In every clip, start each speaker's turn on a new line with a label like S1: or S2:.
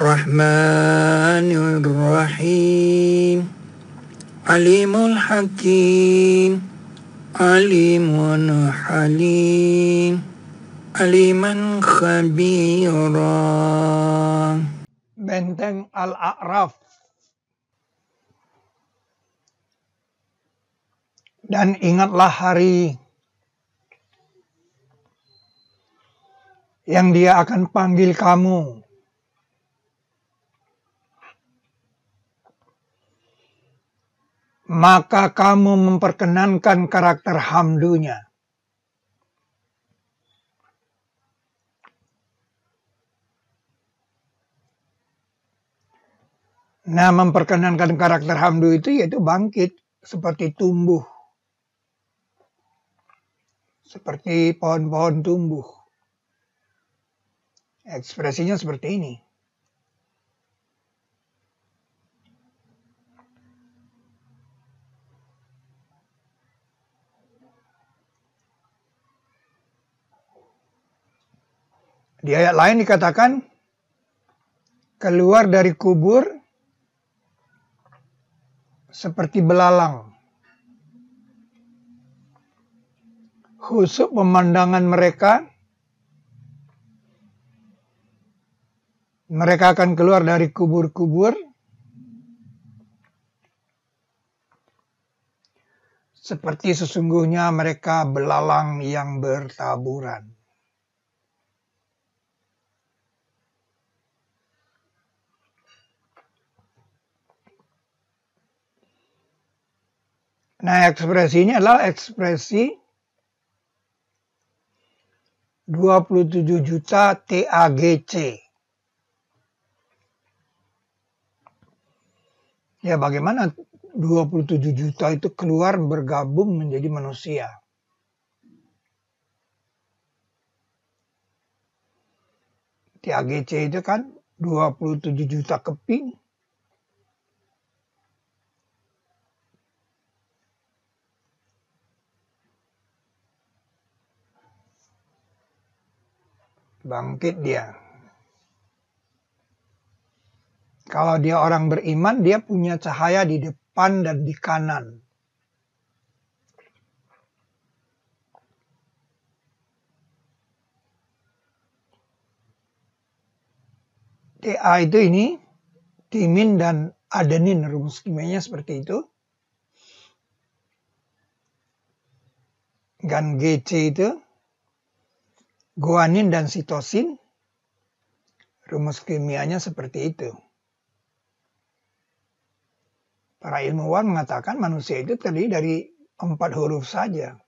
S1: Rahmanir Rahim. Alimul Hakim. Alimun Halim. Aliman Khabira.
S2: Benteng Al-A'raf. Dan ingatlah hari yang Dia akan panggil kamu. Maka kamu memperkenankan karakter hamdunya. Nah, memperkenankan karakter hamdu itu yaitu bangkit seperti tumbuh. Seperti pohon-pohon tumbuh. Ekspresinya seperti ini. Di ayat lain dikatakan, keluar dari kubur seperti belalang. Khusuk pemandangan mereka. Mereka akan keluar dari kubur-kubur seperti sesungguhnya mereka belalang yang bertaburan. Nah, ekspresi ini adalah ekspresi 27 juta TAGC. Ya, bagaimana 27 juta itu keluar bergabung menjadi manusia? TAGC itu kan 27 juta keping. Bangkit dia. Kalau dia orang beriman, dia punya cahaya di depan dan di kanan. TA itu ini, timin dan adenin, rumus kimianya seperti itu. Dan GC itu, guanin dan sitosin, rumus kimianya seperti itu. Para ilmuwan mengatakan manusia itu terdiri dari 4 huruf saja.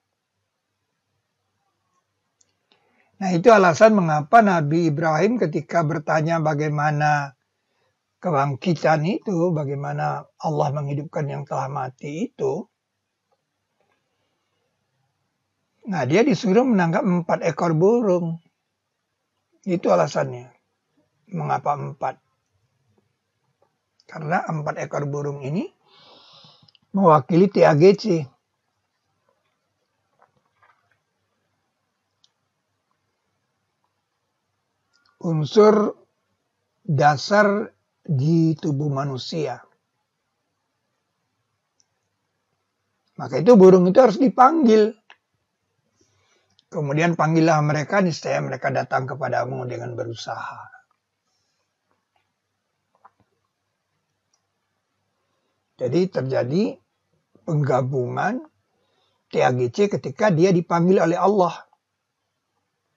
S2: Nah, itu alasan mengapa Nabi Ibrahim ketika bertanya bagaimana kebangkitan itu, bagaimana Allah menghidupkan yang telah mati itu. Nah, dia disuruh menangkap 4 ekor burung. Itu alasannya. Mengapa 4? Karena 4 ekor burung ini mewakili TAGC. Unsur dasar di tubuh manusia. Maka itu burung itu harus dipanggil. Kemudian panggillah mereka, niscaya mereka datang kepadamu dengan berusaha. Jadi terjadi penggabungan TAGC ketika dia dipanggil oleh Allah.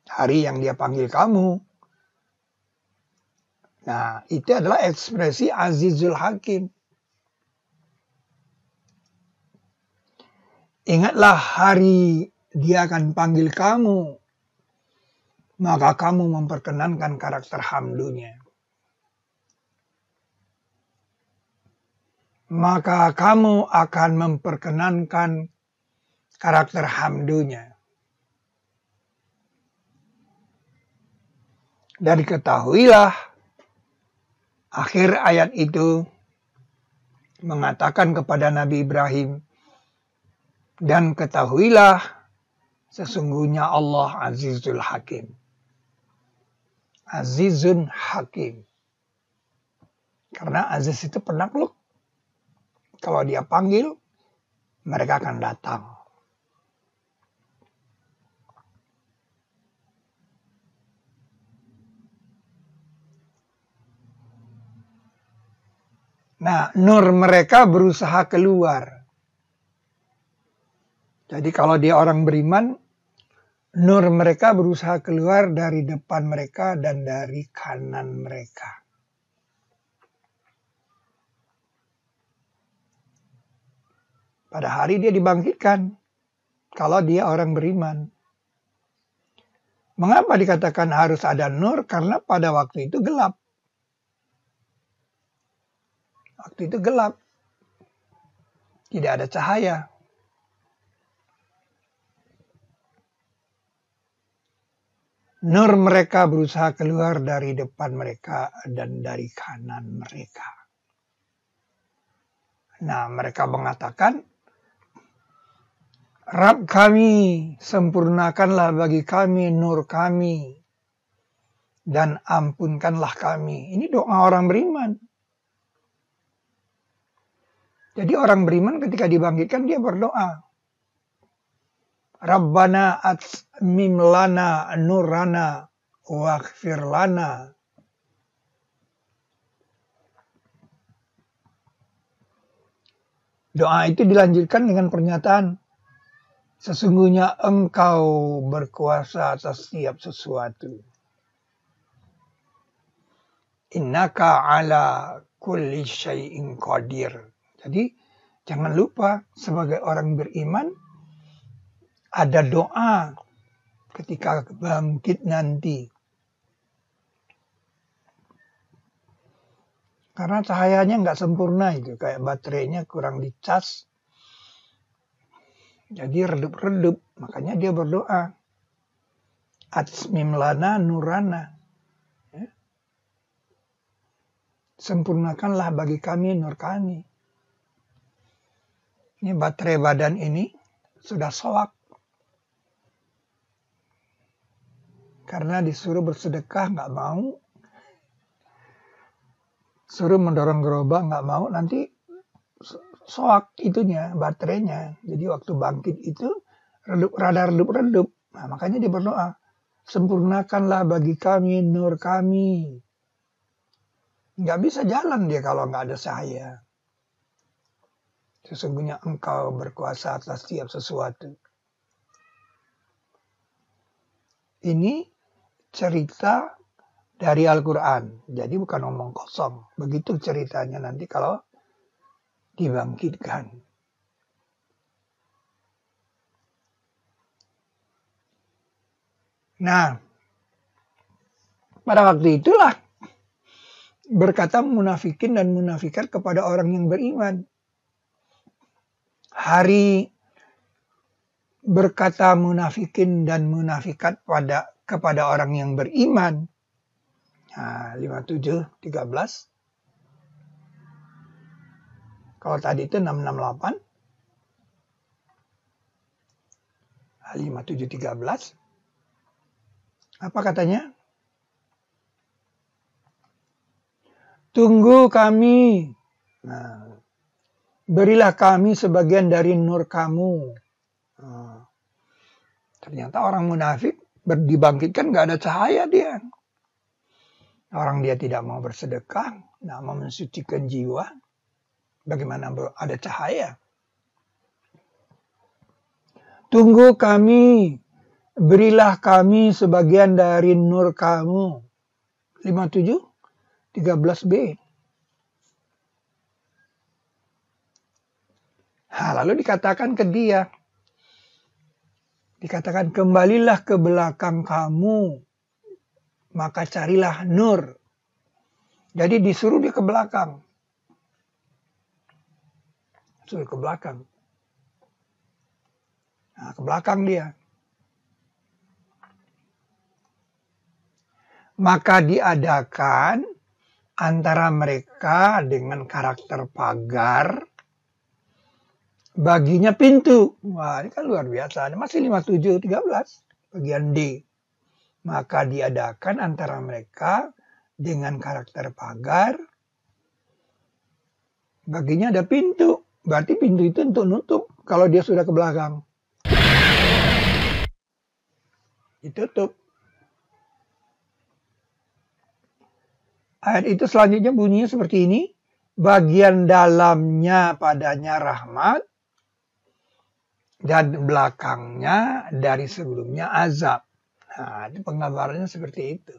S2: Hari yang dia panggil kamu. Nah, itu adalah ekspresi Azizul Hakim. Ingatlah hari dia akan panggil kamu. Maka kamu memperkenankan karakter hamdunya. Maka kamu akan memperkenankan karakter hamdunya. Dan ketahuilah, akhir ayat itu mengatakan kepada Nabi Ibrahim, dan ketahuilah sesungguhnya Allah Azizul Hakim. Azizun Hakim. Karena Aziz itu penakluk. Kalau dia panggil, mereka akan datang. Nah, nur mereka berusaha keluar. Jadi kalau dia orang beriman, nur mereka berusaha keluar dari depan mereka dan dari kanan mereka. Pada hari dia dibangkitkan kalau dia orang beriman. Mengapa dikatakan harus ada nur? Karena pada waktu itu gelap. Waktu itu gelap. Tidak ada cahaya. Nur mereka berusaha keluar dari depan mereka dan dari kanan mereka. Nah, mereka mengatakan, Rabb kami, sempurnakanlah bagi kami nur kami, dan ampunkanlah kami. Ini doa orang beriman. Jadi orang beriman ketika dibangkitkan dia berdoa. Rabbana atmim lana nurana waghfir lana. Doa itu dilanjutkan dengan pernyataan, sesungguhnya engkau berkuasa atas setiap sesuatu. Innaka ala kulli syai'in qadir. Jadi jangan lupa sebagai orang beriman ada doa ketika bangkit nanti. Karena cahayanya nggak sempurna itu, kayak baterainya kurang dicas. Jadi redup-redup, makanya dia berdoa. Atsmim lana nurana. Ya. Sempurnakanlah bagi kami nur kami. Ini baterai badan ini sudah soak. Karena disuruh bersedekah nggak mau, suruh mendorong gerobak nggak mau, nanti soak itunya, baterainya. Jadi waktu bangkit itu rada redup-redup. Nah, makanya dia berdoa, sempurnakanlah bagi kami nur kami. Nggak bisa jalan dia kalau nggak ada cahaya. Sesungguhnya engkau berkuasa atas setiap sesuatu. Ini cerita dari Al-Quran. Jadi bukan omong kosong. Begitu ceritanya nanti kalau dibangkitkan. Nah, pada waktu itulah berkata munafikin dan munafikat kepada orang yang beriman. Hari berkata munafikin dan munafikat kepada orang yang beriman. Nah, 57:13. Kalau tadi itu 668. 57:13. Apa katanya? Tunggu kami. Nah, berilah kami sebagian dari nur kamu. Nah, ternyata orang munafik dibangkitkan gak ada cahaya dia. Orang dia tidak mau bersedekah, tidak mau mensucikan jiwa. Bagaimana ada cahaya? Tunggu kami, berilah kami sebagian dari nur kamu. 57:13b. Nah, lalu dikatakan ke dia, dikatakan kembalilah ke belakang kamu, maka carilah nur. Jadi disuruh dia ke belakang. Suruh ke belakang. Nah, ke belakang dia. Maka diadakan antara mereka dengan karakter pagar, baginya pintu. Wah, ini kan luar biasa. Ini masih 57:13, bagian D. Maka diadakan antara mereka dengan karakter pagar, Baginya ada pintu. Berarti pintu itu untuk nutup kalau dia sudah ke belakang. Ditutup. Ayat itu selanjutnya bunyinya seperti ini. Bagian dalamnya padanya rahmat. Dan belakangnya dari sebelumnya azab. Nah, itu penggambarannya seperti itu.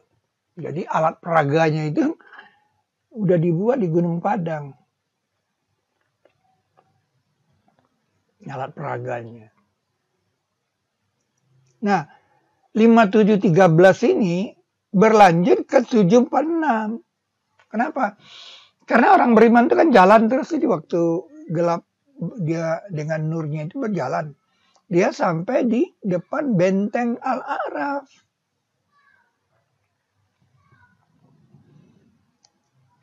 S2: Jadi alat peraganya itu udah dibuat di Gunung Padang. Alat peraganya. Nah, 5713 ini berlanjut ke 746. Kenapa? Karena orang beriman itu kan jalan terus di waktu gelap, dia dengan nurnya itu berjalan. Dia sampai di depan benteng Al-A'raf.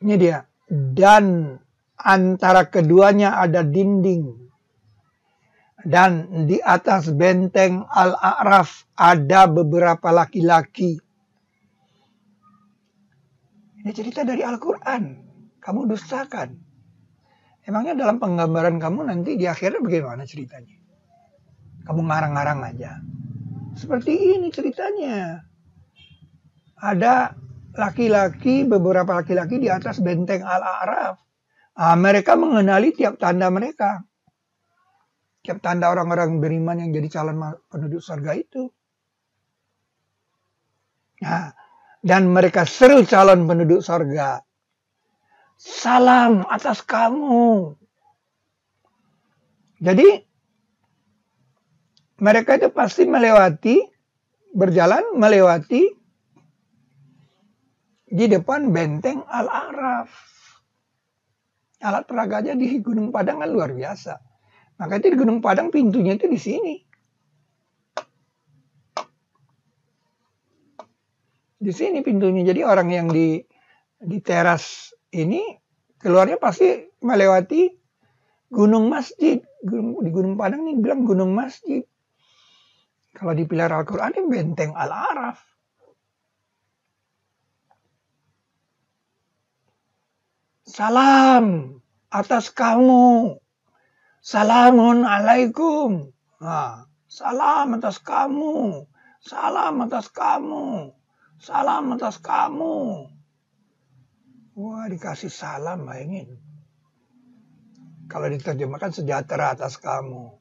S2: Ini dia. Dan antara keduanya ada dinding. Dan di atas benteng Al-A'raf ada beberapa laki-laki. Ini cerita dari Al-Quran. Kamu dustakan. Emangnya dalam penggambaran kamu nanti di akhirnya bagaimana ceritanya? Kamu ngarang-ngarang aja. Seperti ini ceritanya. Ada laki-laki, beberapa laki-laki di atas benteng Al-A'raf. Mereka mengenali tiap tanda mereka. Tiap tanda orang-orang beriman yang jadi calon penduduk surga itu. Nah, dan mereka seru calon penduduk surga. Salam atas kamu. Jadi mereka itu pasti berjalan melewati di depan benteng Al-A'raf. Alat peraganya di Gunung Padang kan luar biasa. Maka itu di Gunung Padang pintunya itu di sini. Di sini pintunya. Jadi orang yang di teras ini keluarnya pasti melewati gunung masjid. Di Gunung Padang ini bilang gunung masjid. Kalau di pilar Al-Quran ini benteng Al-A'raf. Salam atas kamu. Salamun alaikum. Salam atas kamu. Salam atas kamu. Salam atas kamu. Wah, dikasih salam, bayangin. Kalau diterjemahkan sejahtera atas kamu.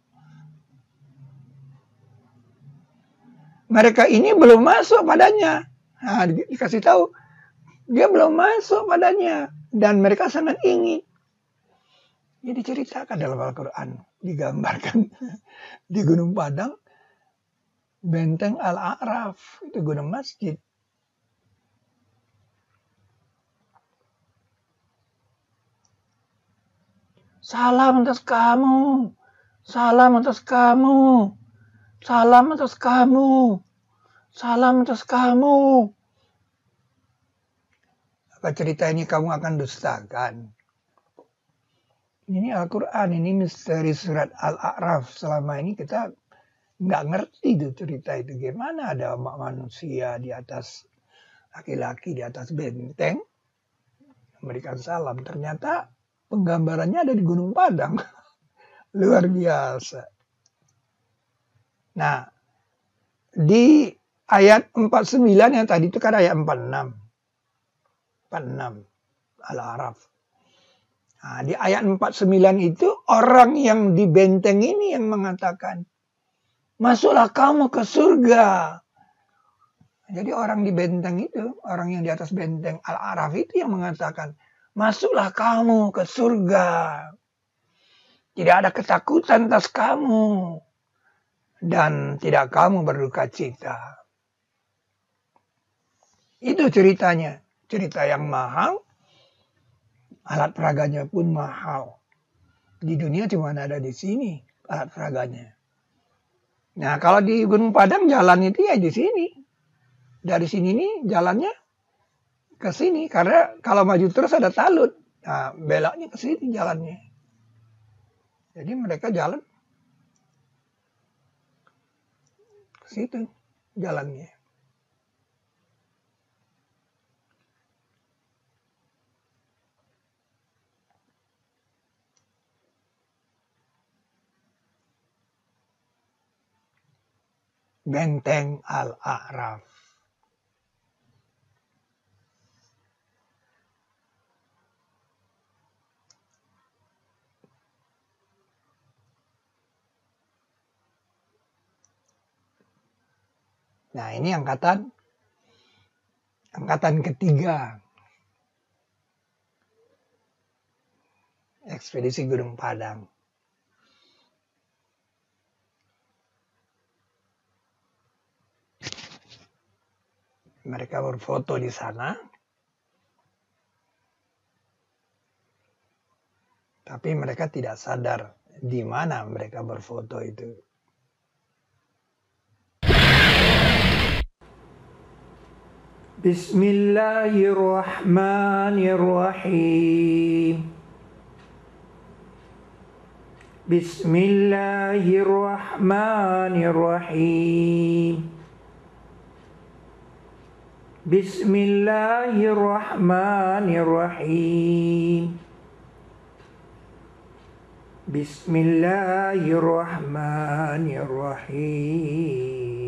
S2: Mereka ini belum masuk padanya. Nah, dikasih tahu. Dia belum masuk padanya. Dan mereka sangat ingin. Ini diceritakan dalam Al-Quran. Digambarkan di Gunung Padang. Benteng Al-A'raf. Itu gunung masjid. Salam atas kamu. Salam atas kamu. Salam atas kamu. Salam atas kamu. Apa cerita ini kamu akan dustakan? Ini Al-Quran, ini misteri surat Al-A'raf. Selama ini kita nggak ngerti tuh cerita itu. Gimana ada manusia di atas, laki-laki di atas benteng. Memberikan salam. Ternyata penggambarannya ada di Gunung Padang. Luar biasa. Nah, di ayat 49 yang tadi itu kan ayat 46. 46 Al-A'raf. Nah, di ayat 49 itu orang yang di benteng ini yang mengatakan, masuklah kamu ke surga. Jadi orang di benteng itu, orang yang di atas benteng Al-A'raf itu yang mengatakan, masuklah kamu ke surga. Tidak ada ketakutan atas kamu. Dan tidak kamu berduka cita. Itu ceritanya. Cerita yang mahal. Alat peraganya pun mahal. Di dunia cuma ada di sini alat peraganya. Nah, kalau di Gunung Padang jalan itu ya di sini. Dari sini nih jalannya ke sini. Karena kalau maju terus ada talut. Nah, beloknya ke sini jalannya. Jadi mereka jalan ke situ jalannya. Benteng Al-A'raf. Nah, ini angkatan ketiga ekspedisi Gunung Padang. Mereka berfoto di sana, tapi mereka tidak sadar di mana mereka berfoto itu.
S1: Bismillahirrahmanirrahim. Bismillahirrahmanirrahim. Bismillahirrahmanirrahim. Bismillahirrahmanirrahim.